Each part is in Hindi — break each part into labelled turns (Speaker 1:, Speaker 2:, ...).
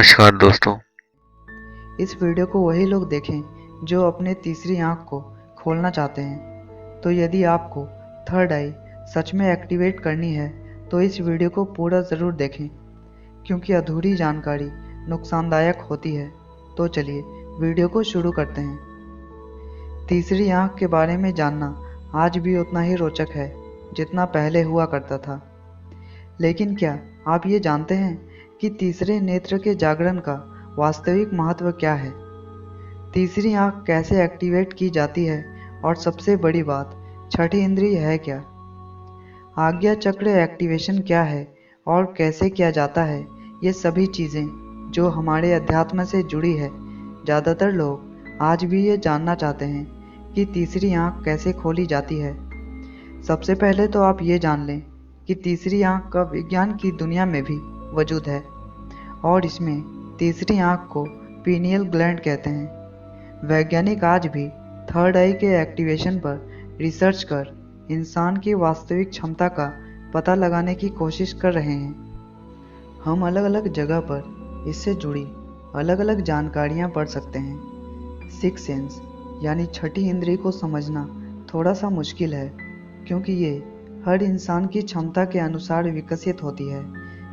Speaker 1: नमस्कार दोस्तों।
Speaker 2: इस वीडियो को वही लोग देखें जो अपने तीसरी आंख को खोलना चाहते हैं। तो यदि आपको थर्ड आई सच में एक्टिवेट करनी है तो इस वीडियो को पूरा ज़रूर देखें, क्योंकि अधूरी जानकारी नुकसानदायक होती है। तो चलिए वीडियो को शुरू करते हैं। तीसरी आंख के बारे में जानना आज भी उतना ही रोचक है जितना पहले हुआ करता था। लेकिन क्या आप ये जानते हैं कि तीसरे नेत्र के जागरण का वास्तविक महत्व क्या है? तीसरी आंख कैसे एक्टिवेट की जाती है और सबसे बड़ी बात, छठी इंद्रिय है क्या? आज्ञा चक्र एक्टिवेशन क्या है और कैसे किया जाता है? ये सभी चीज़ें जो हमारे अध्यात्म से जुड़ी है। ज़्यादातर लोग आज भी ये जानना चाहते हैं कि तीसरी आंख कैसे खोली जाती है। सबसे पहले तो आप ये जान लें कि तीसरी आंख का विज्ञान की दुनिया में भी वजूद है, और इसमें तीसरी आंख को पीनियल ग्लैंड कहते हैं। वैज्ञानिक आज भी थर्ड आई के एक्टिवेशन पर रिसर्च कर इंसान की वास्तविक क्षमता का पता लगाने की कोशिश कर रहे हैं। हम अलग अलग जगह पर इससे जुड़ी अलग अलग जानकारियां पढ़ सकते हैं। सिक्स सेंस यानी छठी इंद्रिय को समझना थोड़ा सा मुश्किल है, क्योंकि ये हर इंसान की क्षमता के अनुसार विकसित होती है,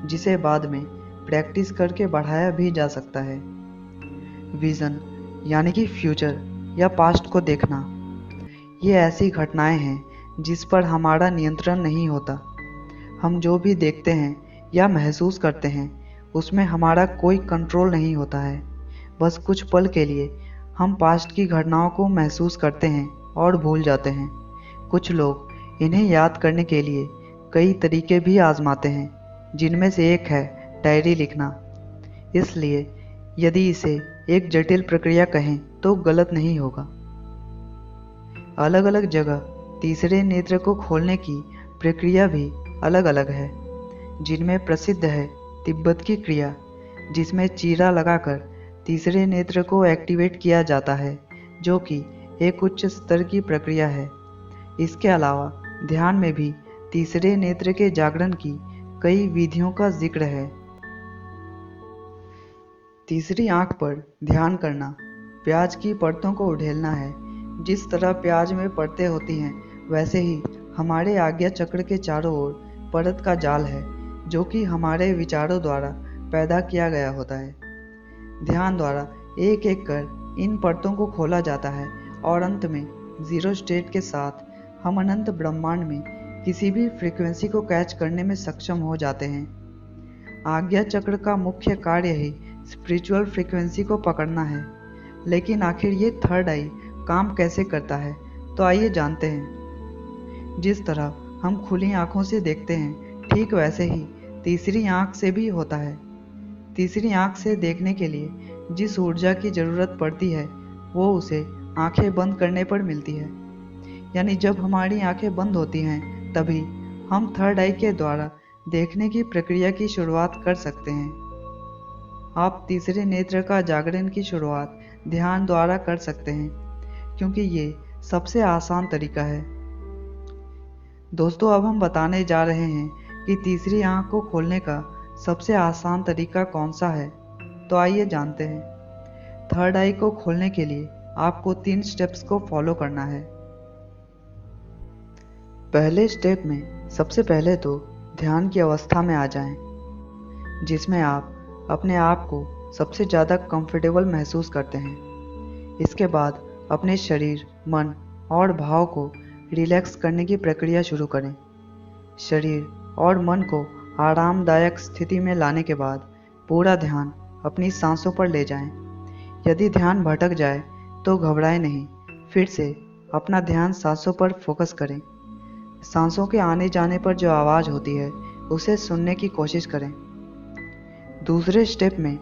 Speaker 2: जिसे बाद में प्रैक्टिस करके बढ़ाया भी जा सकता है। विज़न यानी कि फ्यूचर या पास्ट को देखना, ये ऐसी घटनाएं हैं जिस पर हमारा नियंत्रण नहीं होता। हम जो भी देखते हैं या महसूस करते हैं उसमें हमारा कोई कंट्रोल नहीं होता है। बस कुछ पल के लिए हम पास्ट की घटनाओं को महसूस करते हैं और भूल जाते हैं। कुछ लोग इन्हें याद करने के लिए कई तरीके भी आजमाते हैं, जिनमें से एक है डायरी लिखना। इसलिए यदि इसे एक जटिल प्रक्रिया कहें तो गलत नहीं होगा। अलग अलग जगह तीसरे नेत्र को खोलने की प्रक्रिया भी अलग अलग है, जिनमें प्रसिद्ध है तिब्बत की क्रिया, जिसमें चीरा लगाकर तीसरे नेत्र को एक्टिवेट किया जाता है, जो कि एक उच्च स्तर की प्रक्रिया है। इसके अलावा ध्यान में भी तीसरे नेत्र के जागरण की कई विधियों का जिक्र है। तीसरी आंख पर ध्यान करना प्याज की परतों को उड़ेलना है। जिस तरह प्याज में परतें होती हैं, वैसे ही हमारे आज्ञा चक्र के चारों ओर परत का जाल है, जो कि हमारे विचारों द्वारा पैदा किया गया होता है। ध्यान द्वारा एक एक कर इन परतों को खोला जाता है, और अंत में जीरो स्टेट के साथ हम अनंत ब्रह्मांड में किसी भी फ्रीक्वेंसी को कैच करने में सक्षम हो जाते हैं। आज्ञा चक्र का मुख्य कार्य ही स्पिरिचुअल फ्रीक्वेंसी को पकड़ना है। लेकिन आखिर ये थर्ड आई काम कैसे करता है, तो आइए जानते हैं। जिस तरह हम खुली आंखों से देखते हैं, ठीक वैसे ही तीसरी आंख से भी होता है। तीसरी आंख से देखने के लिए जिस ऊर्जा की ज़रूरत पड़ती है, वो उसे आंखें बंद करने पर मिलती है। यानी जब हमारी आंखें बंद होती हैं, तभी हम थर्ड आई के द्वारा देखने की प्रक्रिया की शुरुआत कर सकते हैं। आप तीसरे नेत्र का जागरण की शुरुआत ध्यान द्वारा कर सकते हैं, क्योंकि ये सबसे आसान तरीका है। दोस्तों, अब हम बताने जा रहे हैं कि तीसरी आंख को खोलने का सबसे आसान तरीका कौन सा है। तो आइए जानते हैं। थर्ड आई को खोलने के लिए आपको 3 स्टेप्स को फॉलो करना है। पहले स्टेप में सबसे पहले तो ध्यान की अवस्था में आ जाएं, जिसमें आप अपने आप को सबसे ज़्यादा कंफर्टेबल महसूस करते हैं। इसके बाद अपने शरीर, मन और भाव को रिलैक्स करने की प्रक्रिया शुरू करें। शरीर और मन को आरामदायक स्थिति में लाने के बाद पूरा ध्यान अपनी सांसों पर ले जाएं। यदि ध्यान भटक जाए तो घबराएं नहीं, फिर से अपना ध्यान सांसों पर फोकस करें। सांसों के आने जाने पर जो आवाज़ होती है, उसे सुनने की कोशिश करें। दूसरे स्टेप में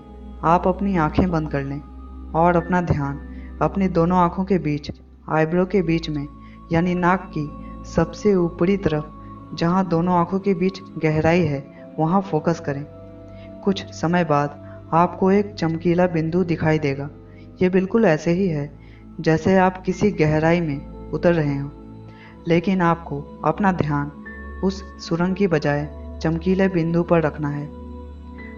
Speaker 2: आप अपनी आंखें बंद कर लें और अपना ध्यान अपनी दोनों आंखों के बीच, आईब्रो के बीच में, यानी नाक की सबसे ऊपरी तरफ, जहां दोनों आंखों के बीच गहराई है, वहां फोकस करें। कुछ समय बाद आपको एक चमकीला बिंदु दिखाई देगा। ये बिल्कुल ऐसे ही है जैसे आप किसी गहराई में उतर रहे हों, लेकिन आपको अपना ध्यान उस सुरंग की बजाय चमकीले बिंदु पर रखना है।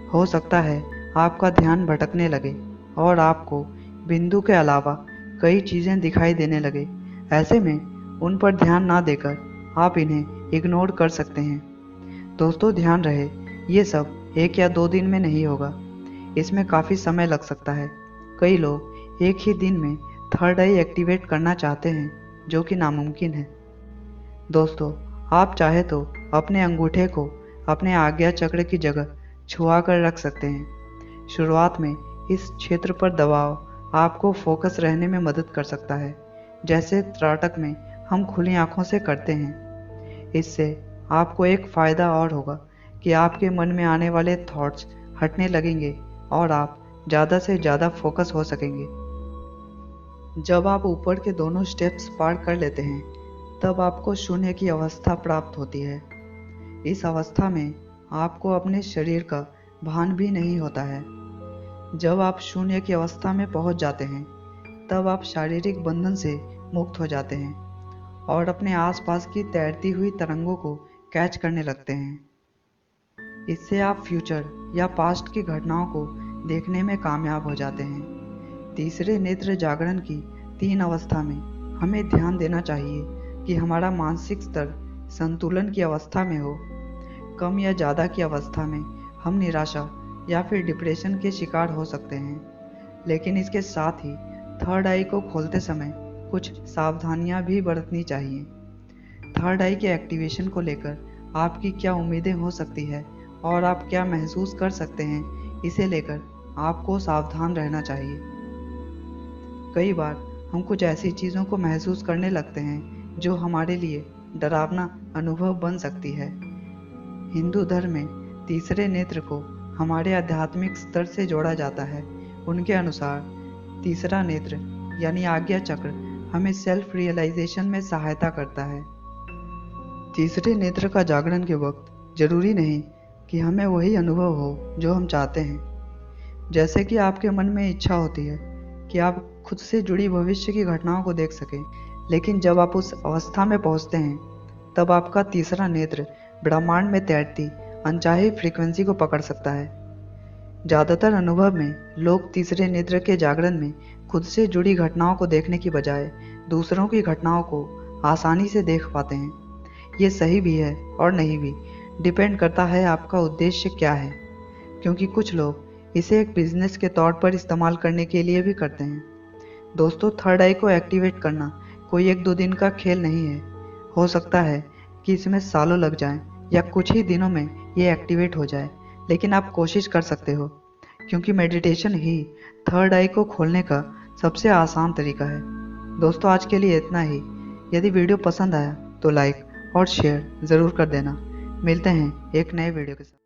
Speaker 2: हो सकता है आपका ध्यान भटकने लगे और आपको बिंदु के अलावा कई चीज़ें दिखाई देने लगे। ऐसे में उन पर ध्यान ना देकर आप इन्हें इग्नोर कर सकते हैं। दोस्तों, ध्यान रहे, ये सब 1 या 2 दिन में नहीं होगा। इसमें काफ़ी समय लग सकता है। कई लोग एक ही दिन में थर्ड आई एक्टिवेट करना चाहते हैं, जो कि नामुमकिन है। दोस्तों, आप चाहे तो अपने अंगूठे को अपने आज्ञा चक्र की जगह छुआ कर रख सकते हैं। शुरुआत में इस क्षेत्र पर दबाव आपको फोकस रहने में मदद कर सकता है, जैसे त्राटक में हम खुली आंखों से करते हैं। इससे आपको एक फ़ायदा और होगा कि आपके मन में आने वाले थॉट्स हटने लगेंगे और आप ज़्यादा से ज़्यादा फोकस हो सकेंगे। जब आप ऊपर के दोनों स्टेप्स पार कर लेते हैं, तब आपको शून्य की अवस्था प्राप्त होती है। इस अवस्था में आपको अपने शरीर का भान भी नहीं होता है। जब आप शून्य की अवस्था में पहुंच जाते हैं, तब आप शारीरिक बंधन से मुक्त हो जाते हैं और अपने आसपास की तैरती हुई तरंगों को कैच करने लगते हैं। इससे आप फ्यूचर या पास्ट की घटनाओं को देखने में कामयाब हो जाते हैं। तीसरे नेत्र जागरण की 3 अवस्था में हमें ध्यान देना चाहिए कि हमारा मानसिक स्तर संतुलन की अवस्था में हो। कम या ज़्यादा की अवस्था में हम निराशा या फिर डिप्रेशन के शिकार हो सकते हैं। लेकिन इसके साथ ही थर्ड आई को खोलते समय कुछ सावधानियां भी बरतनी चाहिए। थर्ड आई के एक्टिवेशन को लेकर आपकी क्या उम्मीदें हो सकती है और आप क्या महसूस कर सकते हैं, इसे लेकर आपको सावधान रहना चाहिए। कई बार हम कुछ ऐसी चीज़ों को महसूस करने लगते हैं जो हमारे लिए डरावना अनुभव बन सकती है। हिंदू धर्म में तीसरे नेत्र को हमारे आध्यात्मिक स्तर से जोड़ा जाता है। उनके अनुसार तीसरा नेत्र यानी आज्ञा चक्र हमें सेल्फ रियलाइजेशन में सहायता करता है। तीसरे नेत्र का जागरण के वक्त जरूरी नहीं कि हमें वही अनुभव हो जो हम चाहते हैं। जैसे कि आपके मन में इच्छा होती है कि आप खुद से जुड़ी भविष्य की घटनाओं को देख सकें, लेकिन जब आप उस अवस्था में पहुंचते हैं, तब आपका तीसरा नेत्र ब्रह्मांड में तैरती अनचाही फ्रीक्वेंसी को पकड़ सकता है। ज़्यादातर अनुभव में लोग तीसरे नेत्र के जागरण में खुद से जुड़ी घटनाओं को देखने की बजाय दूसरों की घटनाओं को आसानी से देख पाते हैं। ये सही भी है और नहीं भी, डिपेंड करता है आपका उद्देश्य क्या है, क्योंकि कुछ लोग इसे एक बिजनेस के तौर पर इस्तेमाल करने के लिए भी करते हैं। दोस्तों, थर्ड आई को एक्टिवेट करना कोई 1-2 दिन का खेल नहीं है। हो सकता है कि इसमें सालों लग जाएं या कुछ ही दिनों में ये एक्टिवेट हो जाए, लेकिन आप कोशिश कर सकते हो, क्योंकि मेडिटेशन ही थर्ड आई को खोलने का सबसे आसान तरीका है। दोस्तों, आज के लिए इतना ही। यदि वीडियो पसंद आया तो लाइक और शेयर ज़रूर कर देना। मिलते हैं एक नए वीडियो के साथ।